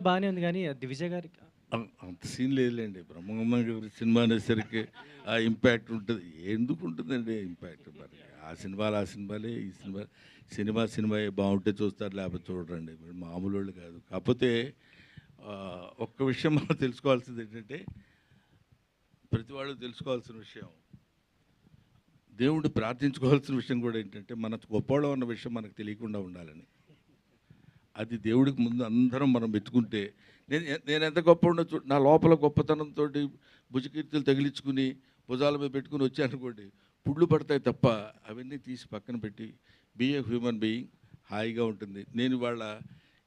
బానే ఉంది గానీ, 'దివిజయ్' గారికి అంత సీన్ లేదులేండి. బ్రహ్మానందం గారి సినిమా అనేసరికి ఆ ఇంపాక్ట్ ఉంటది. ఎందుకుంటుందండి ఇంపాక్ట్ మరి. ఆ సినిమాలే, ఈ సినిమాయే బావుంటే చూస్తారు, లేకపోతే చూడరండి. మీరు మామూలోళ్ళు కాదు. కాకపోతే ఒక్క విషయం మనం తెలుసుకోవాల్సిందేంటంటే, ప్రతి వాళ్ళు తెలుసుకోవాల్సిన విషయం, దేవుడిని ప్రార్థించుకోవాల్సిన విషయం కూడా ఏంటంటే, మన గొప్పోళ్ళం అన్న విషయం మనకు తెలియకుండా ఉండాలని. అది దేవుడికి ముందు అందరం మనం మెచ్చుకుంటే, నేనెంత గొప్పోడినో నా లోపల గొప్పతనంతోటి భుజకీర్తులు తగిలించుకుని, భుజాల మీద పెట్టుకుని వచ్చాననుకోండి, పుళ్ళు పడతాయి తప్ప అవన్నీ తీసి పక్కన పెట్టి, బీ ఏ హ్యూమన్ బీయింగ్, హాయిగా ఉంటుంది. నేను ఇవాళ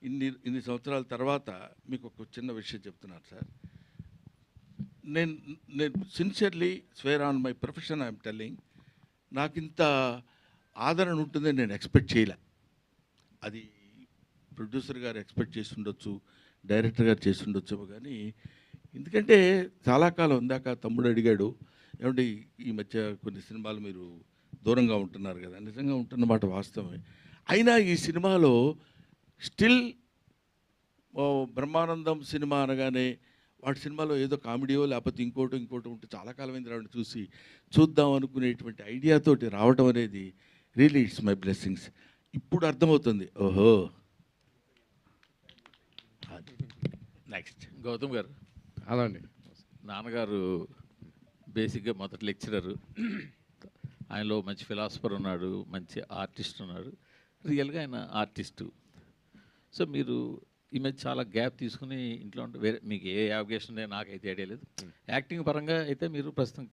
ఇన్ని సంవత్సరాల తర్వాత మీకు ఒక చిన్న విషయం చెప్తున్నాను సార్. నేను నేను sincerely square on my profession I'm telling, నాకింత ఆదరణ ఉంటుందని నేను ఎక్స్పెక్ట్ చేయలే. అది ప్రొడ్యూసర్ గారు ఎక్స్పెక్ట్ చేసి ఉండొచ్చు, డైరెక్టర్ గారు చేసి ఉండొచ్చేమో కానీ, ఎందుకంటే చాలా కాలం ఇందాక తమ్ముడు అడిగాడు, ఏమంటే ఈ మధ్య కొన్ని సినిమాలు మీరు దూరంగా ఉంటున్నారు కదా. నిజంగా ఉంటున్నమాట వాస్తవమే. అయినా ఈ సినిమాలో స్టిల్ బ్రహ్మానందం సినిమా అనగానే వాడి సినిమాలో ఏదో కామెడీయో లేకపోతే ఇంకోటి ఉంటే చాలా కాలమైంది రావడం చూసి చూద్దాం అనుకునేటువంటి ఐడియాతోటి రావడం అనేది రియలీ ఇట్స్ మై బ్లెస్సింగ్స్. ఇప్పుడు అర్థమవుతుంది, ఓహో. నెక్స్ట్ గౌతమ్ గారు, అలా అండి. నాన్నగారు బేసిక్గా మొదటి లెక్చరరు. ఆయనలో మంచి ఫిలాసఫర్ ఉన్నాడు, మంచి ఆర్టిస్ట్ ఉన్నాడు. రియల్గా ఆయన ఆర్టిస్టు. సో మీరు ఈ మధ్య చాలా గ్యాప్ తీసుకుని ఇంట్లో ఉంటే వేరే మీకు ఏ అవకాశం నాకైతే ఐడియా లేదు. యాక్టింగ్ పరంగా అయితే మీరు ప్రస్తుతం